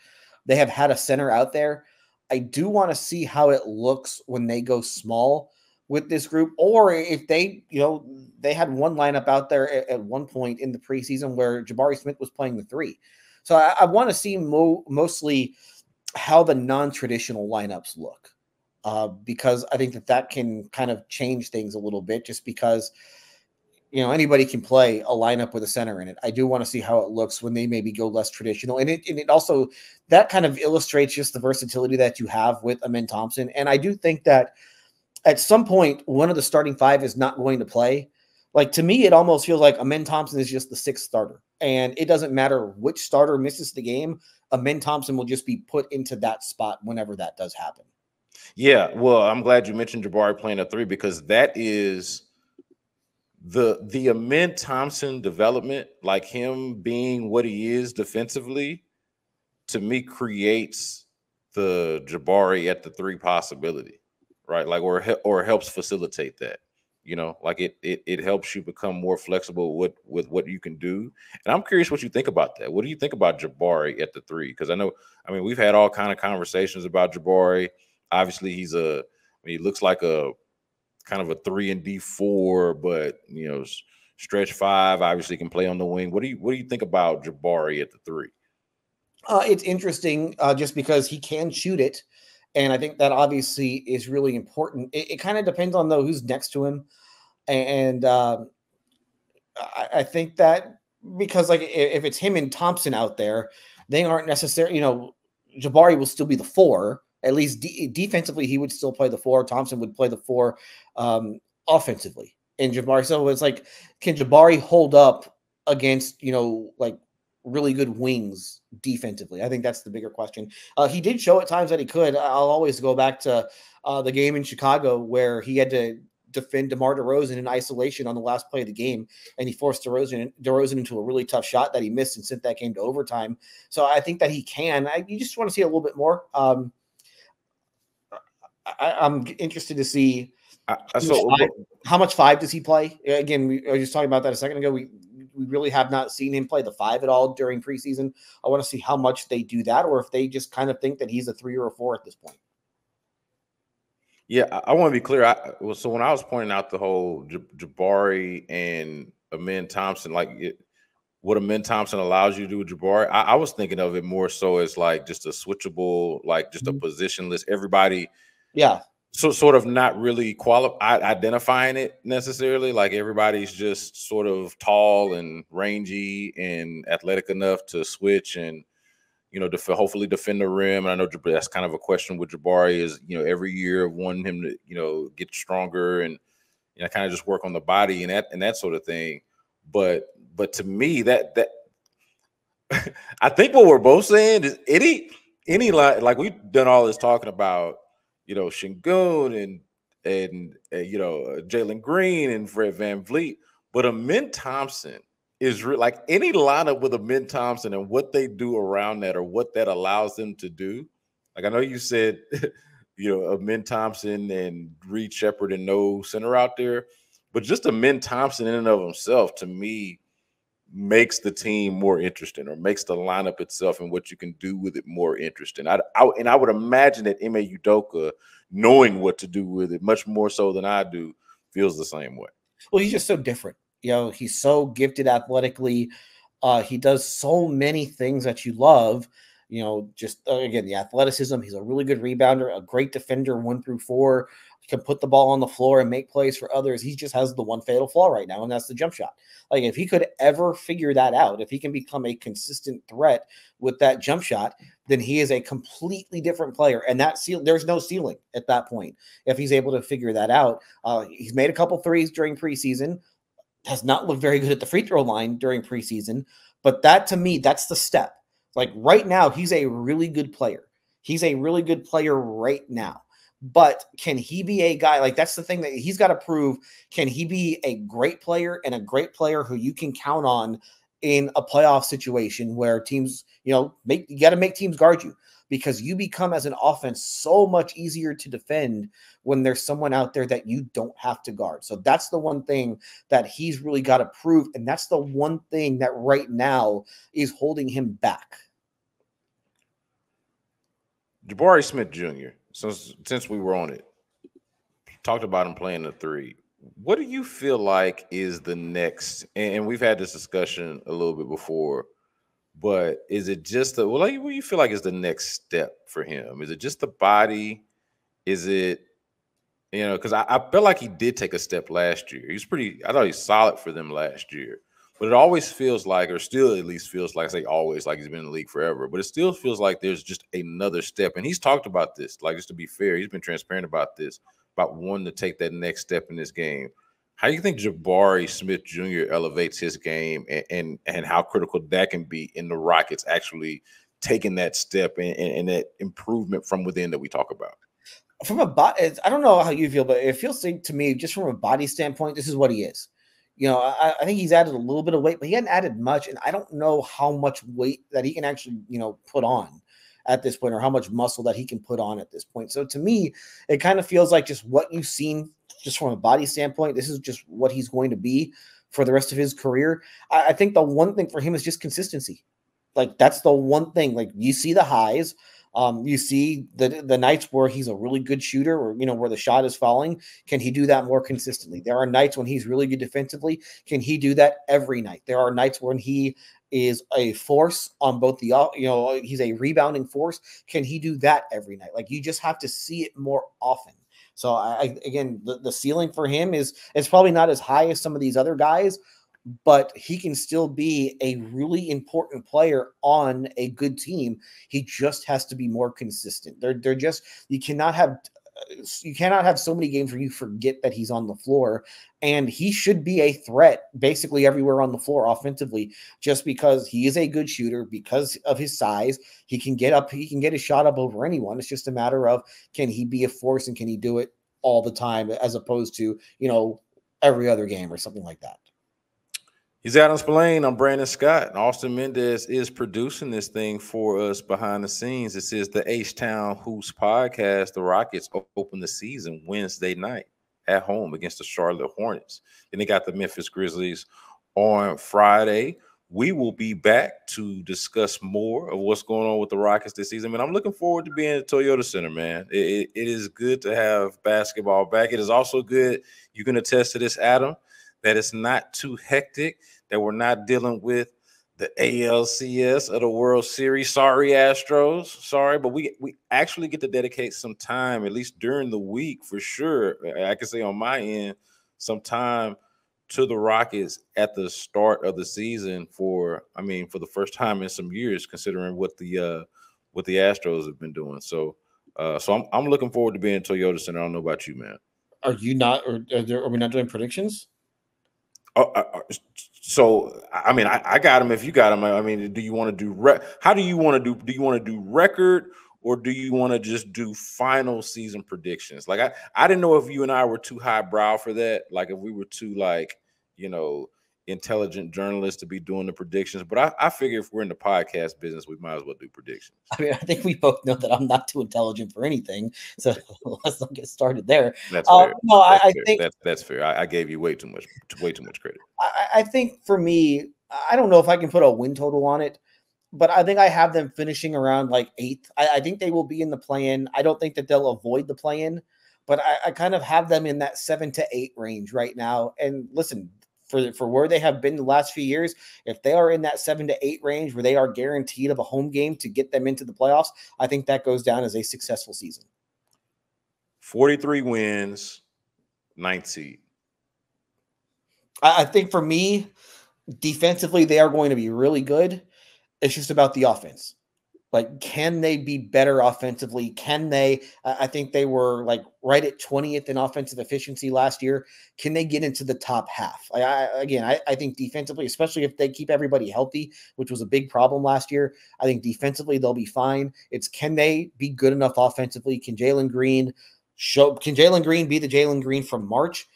they have had a center out there. I do want to see how it looks when they go small with this group, or if they, they had one lineup out there at one point in the preseason where Jabari Smith was playing the three. So I want to see mostly how the non-traditional lineups look, because I think that can kind of change things a little bit, just because anybody can play a lineup with a center in it. I do want to see how it looks when they maybe go less traditional. And it also, that kind of illustrates just the versatility that you have with Amen Thompson. And I do think that at some point, one of the starting five is not going to play. Like, to me, it almost feels like Amen Thompson is just the sixth starter. And it doesn't matter which starter misses the game. Amen Thompson will just be put into that spot whenever that does happen. Yeah, well, I'm glad you mentioned Jabari playing a three, because that is the Amen Thompson development, like him being what he is defensively, to me creates the Jabari at the three possibility, right? Like, or helps facilitate that, like it helps you become more flexible with what you can do. And I'm curious what you think about that. What do you think about Jabari at the three? Because we've had all kind of conversations about Jabari. Obviously, he looks like a kind of a 3 and D4, but stretch five, obviously can play on the wing. What do you think about Jabari at the three? It's interesting just because he can shoot it. And I think that obviously is really important. It kind of depends on who's next to him. And I think that because, like, if it's him and Thompson out there, they aren't necessarily, Jabari will still be the four. At least defensively, he would still play the four. Thompson would play the four offensively. And Jabari, so it's like, can Jabari hold up against, like, really good wings defensively? I think that's the bigger question. He did show at times that he could. I'll always go back to the game in Chicago where he had to defend DeMar DeRozan in isolation on the last play of the game, and he forced DeRozan into a really tough shot that he missed and sent that game to overtime. So I think that he can. You just want to see a little bit more. I'm interested to see how much five does he play. Again, we were just talking about that a second ago. We really have not seen him play the five at all during preseason. I want to see how much they do that, or if they just kind of think that he's a 3 or a 4 at this point. Yeah, I want to be clear. So when I was pointing out the whole Jabari and Amen Thompson, what Amen Thompson allows you to do with Jabari, I was thinking of it more so as like just a switchable, like just a positionless, everybody. Yeah. So sort of not really identifying it necessarily. Like, everybody's just sort of tall and rangy and athletic enough to switch and, hopefully defend the rim. And I know that's kind of a question with Jabari is, every year wanting him to, get stronger and, kind of just work on the body and that sort of thing. But to me, that I think what we're both saying is any like we've done all this talking about, Sengun and Jalen Green and Fred VanVleet, but Amen Thompson is like any lineup with Amen Thompson and what they do around that, or what that allows them to do. Like, I know you said, Amen Thompson and Reed Sheppard and no center out there, but just Amen Thompson in and of himself, to me, makes the team more interesting, or makes the lineup itself and what you can do with it more interesting. I would imagine that Ime Udoka, knowing what to do with it much more so than I do, feels the same way. Well, he's just so different. He's so gifted athletically. He does so many things that you love. just again, the athleticism. He's a really good rebounder, a great defender, 1 through 4. He can put the ball on the floor and make plays for others. He just has the one fatal flaw right now, and that's the jump shot. Like, if he could ever figure that out, if he can become a consistent threat with that jump shot, then he is a completely different player. And there's no ceiling at that point if he's able to figure that out. He's made a couple threes during preseason, has not looked very good at the free throw line during preseason, but that, to me, that's the step. Like, right now, he's a really good player. He's a really good player right now. But can he be a guy, like, that's the thing that he's got to prove. Can he be a great player and a great player who you can count on in a playoff situation where teams, you got to make teams guard you, because you become, as an offense, so much easier to defend when there's someone out there that you don't have to guard. So that's the one thing that he's really got to prove. And that's the one thing that right now is holding him back. Jabari Smith Jr., since we were on it, talked about him playing the 3. What do you feel like is the next? And we've had this discussion a little bit before, but is it just what do you feel like is the next step for him? Is it just the body? Is it, because I felt like he did take a step last year. I thought he's solid for them last year. But it always feels like, or still at least feels like, say always, like he's been in the league forever, but it still feels like there's just another step. And he's talked about this, like, just to be fair, he's been transparent about this, about wanting to take that next step in this game. How do you think Jabari Smith Jr. elevates his game, and how critical that can be in the Rockets actually taking that step and that improvement from within that we talk about? From a body, I don't know how you feel, but it feels like to me, just from a body standpoint, this is what he is. I think he's added a little bit of weight, but he hadn't added much. And I don't know how much weight that he can actually, put on at this point, or how much muscle that he can put on at this point. So to me, it kind of feels like just what you've seen, just from a body standpoint, this is just what he's going to be for the rest of his career. I think the one thing for him is just consistency. Like, that's the one thing. Like, you see the highs. You see the nights where he's a really good shooter, or, where the shot is falling. Can he do that more consistently? There are nights when he's really good defensively. Can he do that every night? There are nights when he is a force on both he's a rebounding force. Can he do that every night? Like, you just have to see it more often. So again, the ceiling for him is probably not as high as some of these other guys, but he can still be a really important player on a good team. He just has to be more consistent. They're just, you cannot have so many games where you forget that he's on the floor, and he should be a threat basically everywhere on the floor offensively, just because he is a good shooter, because of his size. He can get his shot up over anyone. It's just a matter of, can he be a force, and can he do it all the time, as opposed to, every other game or something like that. He's Adam Spillane. I'm Brandon Scott. And Austin Mendez is producing this thing for us behind the scenes. This is the H-Town Hoops podcast. The Rockets open the season Wednesday night at home against the Charlotte Hornets. Then they got the Memphis Grizzlies on Friday. We will be back to discuss more of what's going on with the Rockets this season. Man, I'm looking forward to being at Toyota Center, man. It is good to have basketball back. It is also good, you can attest to this, Adam, that it's not too hectic, that we're not dealing with the ALCS of the World Series. Sorry, Astros. Sorry, but we actually get to dedicate some time, at least during the week for sure. I can say on my end, some time to the Rockets at the start of the season for the first time in some years, considering what the Astros have been doing. So I'm looking forward to being in Toyota Center. I don't know about you, man. Are you not, or are we not doing predictions? So I got him. If you got him, do you want to do how do you want to do? Do you want to do record, or do you want to just do final season predictions? Like, I didn't know if you and I were too highbrow for that. Like, if we were too, like, intelligent journalists to be doing the predictions. But I figure if we're in the podcast business, we might as well do predictions. I think we both know that I'm not too intelligent for anything, so let's not get started there. That's fair. No, I think that's fair. I gave you way too much credit. I think for me, I don't know if I can put a win total on it, but I think I have them finishing around like 8th. I think they will be in the play-in. I don't think that they'll avoid the play-in, but I kind of have them in that 7 to 8 range right now. And listen, for where they have been the last few years, if they are in that 7 to 8 range where they are guaranteed of a home game to get them into the playoffs, I think that goes down as a successful season. 43 wins, 9th seed. I think for me, defensively, they are going to be really good. It's just about the offense. Like, can they be better offensively? Can they? I think they were like right at 20th in offensive efficiency last year. Can they get into the top half? I think defensively, especially if they keep everybody healthy, which was a big problem last year, I think defensively they'll be fine. It's, can they be good enough offensively? Can Jalen Green be the Jalen Green from March?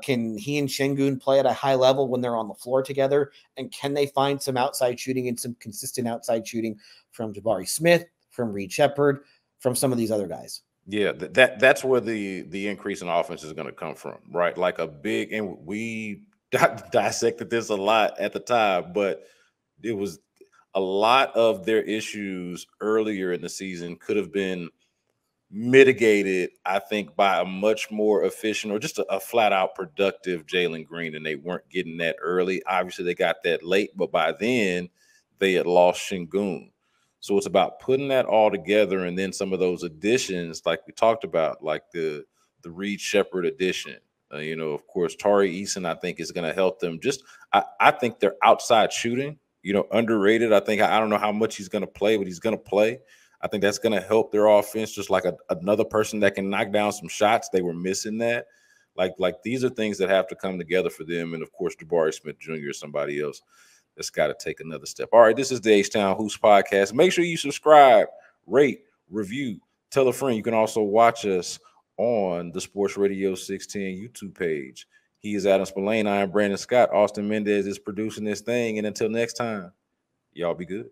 Can he and Şengün play at a high level when they're on the floor together? And can they find some outside shooting and some consistent outside shooting from Jabari Smith, from Reed Shepherd, from some of these other guys? Yeah, that's where the increase in offense is going to come from, right? Like a big, and we dissected this a lot at the time, but it was a lot of their issues earlier in the season could have been mitigated, I think, by a much more efficient or just a flat out productive Jalen Green, and they weren't getting that early. Obviously, they got that late, but by then they had lost Şengün. So it's about putting that all together, and then some of those additions, like we talked about, like the Reed Shepherd addition. Of course, Tari Eason, I think, is going to help them. I think their outside shooting, underrated. I don't know how much he's going to play, but he's going to play. I think that's going to help their offense, just like another person that can knock down some shots. They were missing that. Like these are things that have to come together for them. And, of course, Jabari Smith Jr. is somebody else that's got to take another step. All right, this is the H-Town Hoops podcast. Make sure you subscribe, rate, review, tell a friend. You can also watch us on the Sports Radio 610 YouTube page. He is Adam Spillane. I am Brandon Scott. Austin Mendez is producing this thing. And until next time, y'all be good.